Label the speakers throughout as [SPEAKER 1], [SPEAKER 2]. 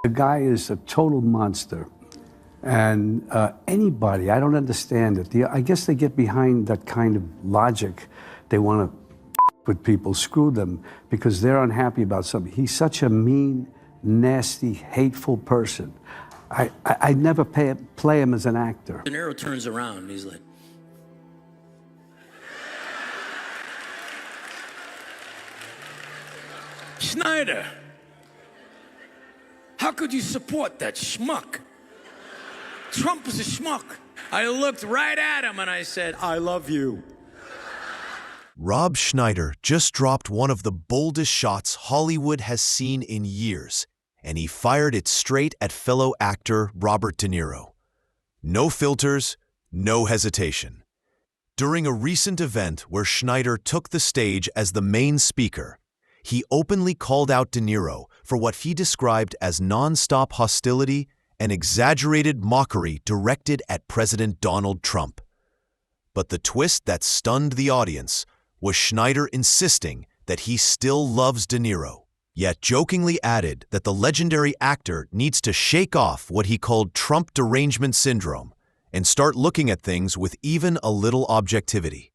[SPEAKER 1] The guy is a total monster. And anybody, I don't understand it. I guess they get behind that kind of logic. They want to with people, screw them, because they're unhappy about something. He's such a mean, nasty, hateful person. I'd never play him as an actor.
[SPEAKER 2] De Niro turns around and he's like, Schneider, how could you support that schmuck? Trump is a schmuck. I looked right at him and I said, I love you.
[SPEAKER 3] Rob Schneider just dropped one of the boldest shots Hollywood has seen in years, and he fired it straight at fellow actor Robert De Niro. No filters, no hesitation. During a recent event where Schneider took the stage as the main speaker, he openly called out De Niro for what he described as nonstop hostility and exaggerated mockery directed at President Donald Trump. But the twist that stunned the audience was Schneider insisting that he still loves De Niro, yet jokingly added that the legendary actor needs to shake off what he called Trump derangement syndrome and start looking at things with even a little objectivity.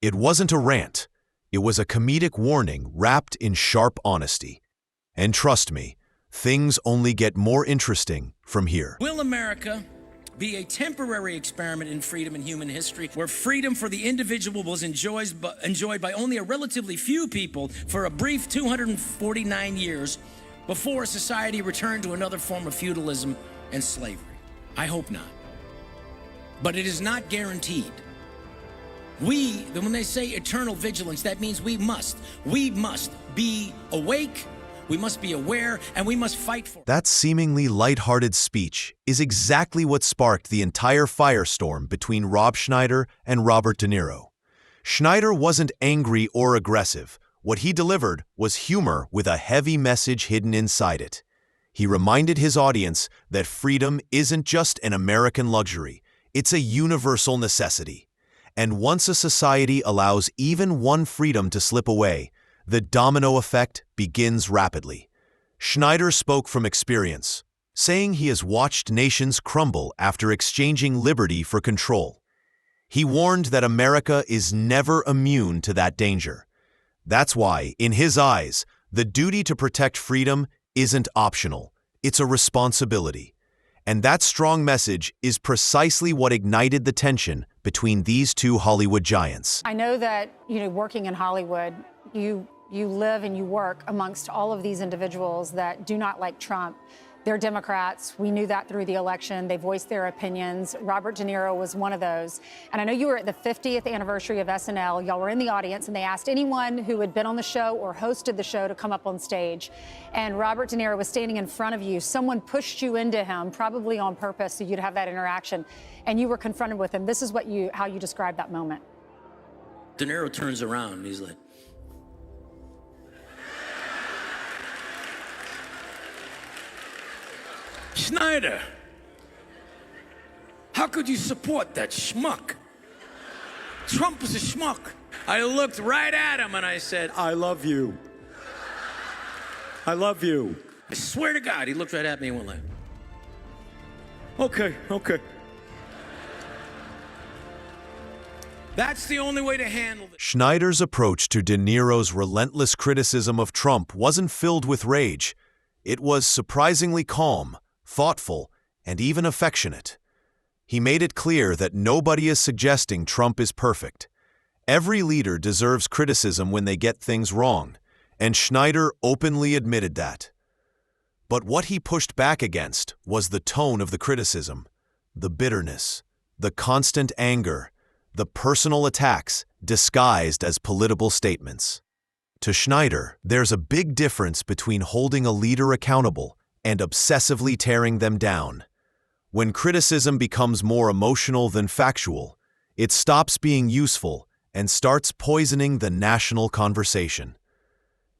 [SPEAKER 3] It wasn't a rant. It was a comedic warning wrapped in sharp honesty. And trust me, things only get more interesting from here.
[SPEAKER 2] Will America be a temporary experiment in freedom in human history, where freedom for the individual was enjoyed by only a relatively few people for a brief 249 years before society returned to another form of feudalism and slavery? I hope not. But it is not guaranteed. When they say eternal vigilance, that means we must be awake, we must be aware, and we must fight for it.
[SPEAKER 3] That seemingly lighthearted speech is exactly what sparked the entire firestorm between Rob Schneider and Robert De Niro. Schneider wasn't angry or aggressive. What he delivered was humor with a heavy message hidden inside it. He reminded his audience that freedom isn't just an American luxury, it's a universal necessity. And once a society allows even one freedom to slip away, the domino effect begins rapidly. Schneider spoke from experience, saying he has watched nations crumble after exchanging liberty for control. He warned that America is never immune to that danger. That's why, in his eyes, the duty to protect freedom isn't optional, it's a responsibility. And that strong message is precisely what ignited the tension between these two Hollywood giants.
[SPEAKER 4] I know that, working in Hollywood, you live and you work amongst all of these individuals that do not like Trump. They're Democrats. We knew that through the election. They voiced their opinions. Robert De Niro was one of those. And I know you were at the 50th anniversary of SNL. Y'all were in the audience, and they asked anyone who had been on the show or hosted the show to come up on stage. And Robert De Niro was standing in front of you. Someone pushed you into him, probably on purpose, so you'd have that interaction. And you were confronted with him. This is how you described that moment.
[SPEAKER 2] De Niro turns around and he's like, Schneider, how could you support that schmuck? Trump is a schmuck. I looked right at him and I said, I love you. I love you. I swear to God, he looked right at me and went like, okay. That's the only way to handle it.
[SPEAKER 3] Schneider's approach to De Niro's relentless criticism of Trump wasn't filled with rage. It was surprisingly calm, thoughtful, and even affectionate. He made it clear that nobody is suggesting Trump is perfect. Every leader deserves criticism when they get things wrong, and Schneider openly admitted that. But what he pushed back against was the tone of the criticism, the bitterness, the constant anger, the personal attacks disguised as political statements. To Schneider, there's a big difference between holding a leader accountable and obsessively tearing them down. When criticism becomes more emotional than factual, it stops being useful and starts poisoning the national conversation.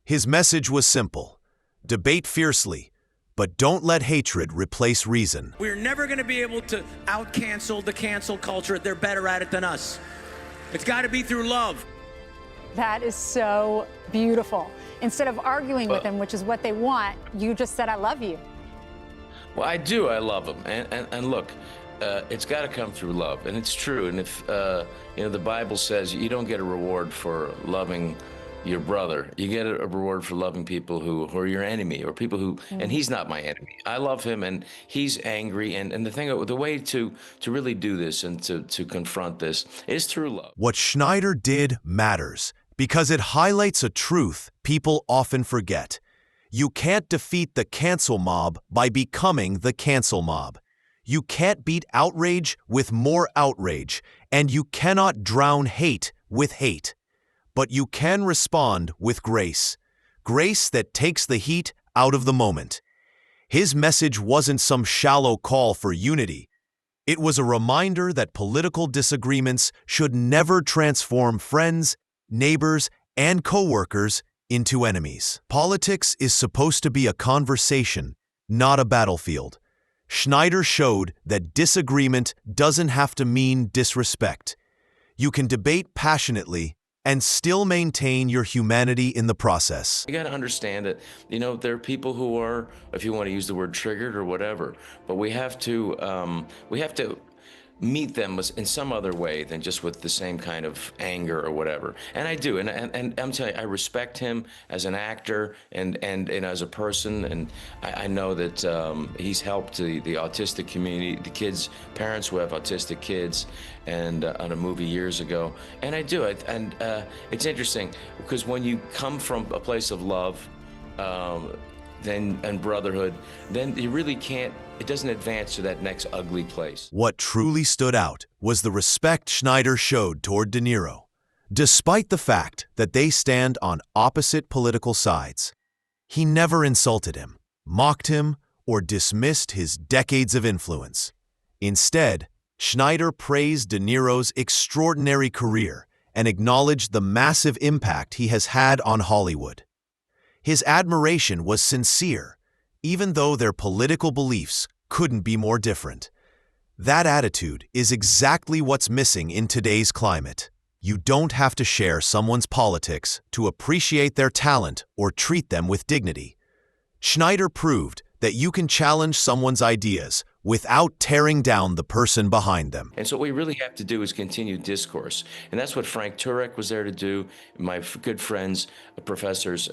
[SPEAKER 3] His message was simple: debate fiercely, but don't let hatred replace reason.
[SPEAKER 2] We're never going to be able to out-cancel the cancel culture. They're better at it than us. It's got to be through love.
[SPEAKER 4] That is so beautiful. Instead of arguing with them, which is what they want, you just said, I love you.
[SPEAKER 5] Well, I do. I love him. And look, it's got to come through love. And it's true. And if, the Bible says you don't get a reward for loving your brother. You get a reward for loving people who are your enemy, or people who, and he's not my enemy. I love him, and he's angry. And the way to really do this and to confront this is through love.
[SPEAKER 3] What Schneider did matters because it highlights a truth people often forget. You can't defeat the cancel mob by becoming the cancel mob. You can't beat outrage with more outrage, and you cannot drown hate with hate. But you can respond with grace. Grace that takes the heat out of the moment. His message wasn't some shallow call for unity. It was a reminder that political disagreements should never transform friends, neighbors, and co-workers into enemies. Politics is supposed to be a conversation, not a battlefield. Schneider showed that disagreement doesn't have to mean disrespect. You can debate passionately and still maintain your humanity in the process.
[SPEAKER 5] You got to understand that, there are people who are, if you want to use the word triggered or whatever, but we have to meet them in some other way than just with the same kind of anger or whatever. And I do, and I'm telling you, I respect him as an actor and as a person, and I know that he's helped the autistic community, the kids, parents who have autistic kids, and on a movie years ago. And I do it, and it's interesting because when you come from a place of love, and brotherhood, then you really can't, it doesn't advance to that next ugly place.
[SPEAKER 3] What truly stood out was the respect Schneider showed toward De Niro. Despite the fact that they stand on opposite political sides, he never insulted him, mocked him, or dismissed his decades of influence. Instead, Schneider praised De Niro's extraordinary career and acknowledged the massive impact he has had on Hollywood. His admiration was sincere, even though their political beliefs couldn't be more different. That attitude is exactly what's missing in today's climate. You don't have to share someone's politics to appreciate their talent or treat them with dignity. Schneider proved that you can challenge someone's ideas without tearing down the person behind them.
[SPEAKER 5] And so what we really have to do is continue discourse. And that's what Frank Turek was there to do. My good friends, professors,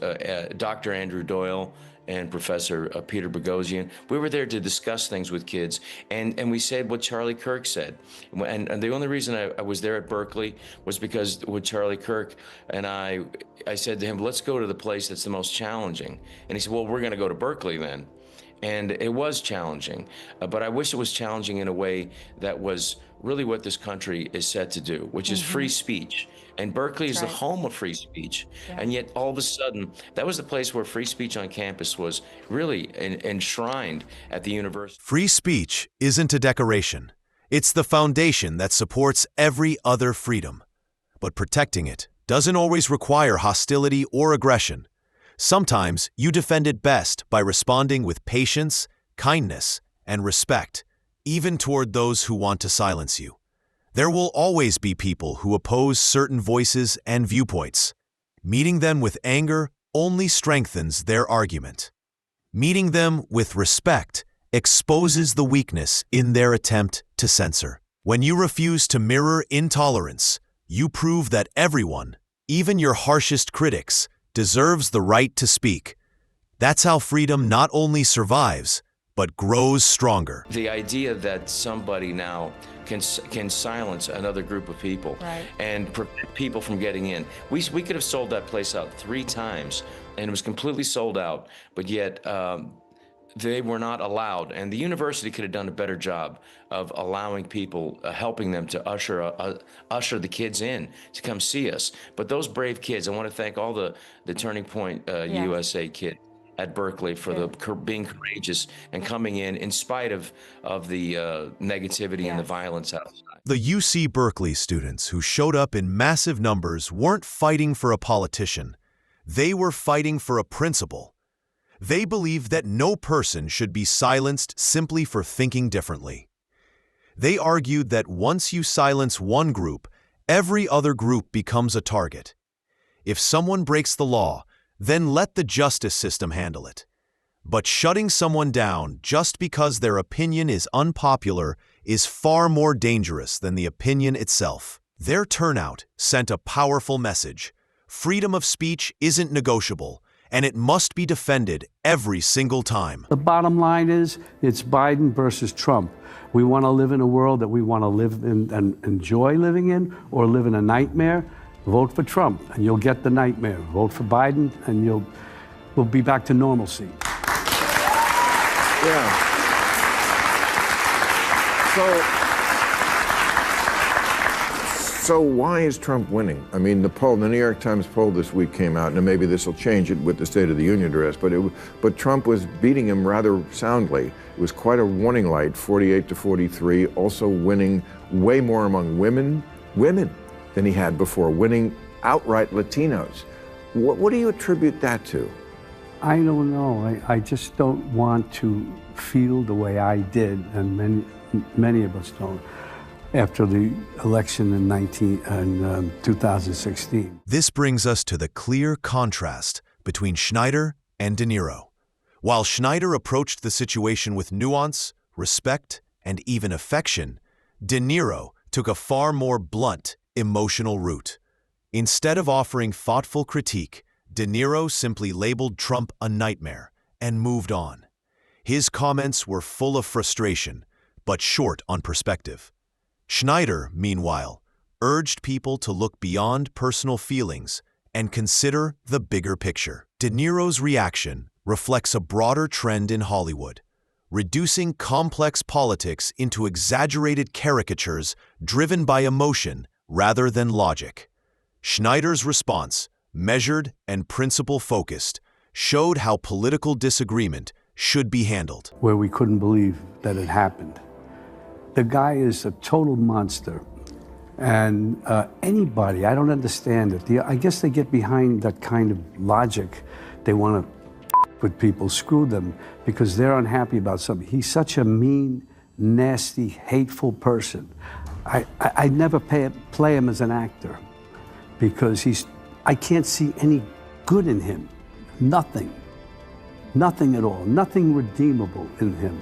[SPEAKER 5] Dr. Andrew Doyle and Professor Peter Boghossian, we were there to discuss things with kids. And we said what Charlie Kirk said. And the only reason I was there at Berkeley was because with Charlie Kirk, and I said to him, let's go to the place that's the most challenging. And he said, well, we're going to go to Berkeley then. And it was challenging, but I wish it was challenging in a way that was really what this country is set to do, which is free speech. And Berkeley is the home of free speech. Yeah. And yet all of a sudden, that was the place where free speech on campus was really enshrined at the university.
[SPEAKER 3] Free speech isn't a decoration. It's the foundation that supports every other freedom. But protecting it doesn't always require hostility or aggression. Sometimes you defend it best by responding with patience, kindness, and respect, even toward those who want to silence you. There will always be people who oppose certain voices and viewpoints. Meeting them with anger only strengthens their argument. Meeting them with respect exposes the weakness in their attempt to censor. When you refuse to mirror intolerance, you prove that everyone, even your harshest critics, deserves the right to speak. That's how freedom not only survives, but grows stronger.
[SPEAKER 5] The idea that somebody now can silence another group of people and prevent people from getting in. We could have sold that place out 3 times, and it was completely sold out, but yet they were not allowed. And the university could have done a better job of allowing people, helping them to usher the kids in to come see us. But those brave kids, I want to thank all the Turning Point USA kids at Berkeley for being courageous and coming in spite of the negativity and the violence outside.
[SPEAKER 3] The UC Berkeley students who showed up in massive numbers weren't fighting for a politician. They were fighting for a principle. They believed that no person should be silenced simply for thinking differently. They argued that once you silence one group, every other group becomes a target. If someone breaks the law, then let the justice system handle it. But shutting someone down just because their opinion is unpopular is far more dangerous than the opinion itself. Their turnout sent a powerful message. Freedom of speech isn't negotiable, and it must be defended every single time.
[SPEAKER 1] The bottom line is, it's Biden versus Trump. We want to live in a world that we want to live in and enjoy living in, or live in a nightmare. Vote for Trump, and you'll get the nightmare. Vote for Biden, and we'll be back to normalcy.
[SPEAKER 6] Yeah. So why is Trump winning? I mean, the New York Times poll this week came out, and maybe this will change it with the State of the Union address, but Trump was beating him rather soundly. It was quite a warning light, 48 to 43, also winning way more among women than he had before, winning outright Latinos. What do you attribute that to?
[SPEAKER 1] I don't know. I just don't want to feel the way I did, and many of us don't, after the election in 2016.
[SPEAKER 3] This brings us to the clear contrast between Schneider and De Niro. While Schneider approached the situation with nuance, respect, and even affection, De Niro took a far more blunt, emotional route. Instead of offering thoughtful critique, De Niro simply labeled Trump a nightmare and moved on. His comments were full of frustration, but short on perspective. Schneider, meanwhile, urged people to look beyond personal feelings and consider the bigger picture. De Niro's reaction reflects a broader trend in Hollywood, reducing complex politics into exaggerated caricatures driven by emotion rather than logic. Schneider's response, measured and principle-focused, showed how political disagreement should be handled.
[SPEAKER 1] Where we couldn't believe that it happened. The guy is a total monster. And anybody, I don't understand it. I guess they get behind that kind of logic. They want to with people, screw them, because they're unhappy about something. He's such a mean, nasty, hateful person. I never play him as an actor, because I can't see any good in him. Nothing. Nothing at all. Nothing redeemable in him.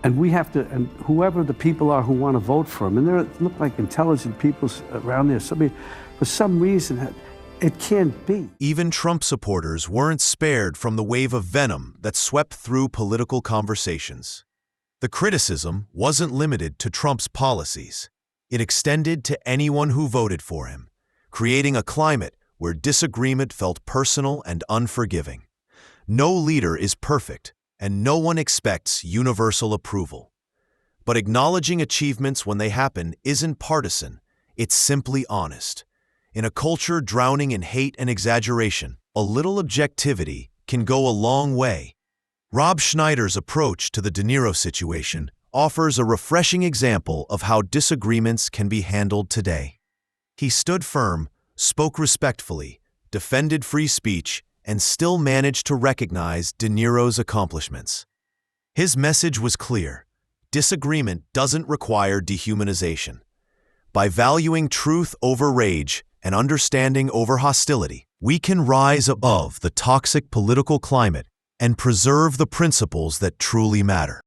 [SPEAKER 1] And we have to, and whoever the people are who want to vote for him, and there look like intelligent people around there, for some reason, it can't be.
[SPEAKER 3] Even Trump supporters weren't spared from the wave of venom that swept through political conversations. The criticism wasn't limited to Trump's policies. It extended to anyone who voted for him, creating a climate where disagreement felt personal and unforgiving. No leader is perfect, and no one expects universal approval. But acknowledging achievements when they happen isn't partisan, it's simply honest. In a culture drowning in hate and exaggeration, a little objectivity can go a long way. Rob Schneider's approach to the De Niro situation offers a refreshing example of how disagreements can be handled today. He stood firm, spoke respectfully, defended free speech, and still managed to recognize De Niro's accomplishments. His message was clear: disagreement doesn't require dehumanization. By valuing truth over rage and understanding over hostility, we can rise above the toxic political climate and preserve the principles that truly matter.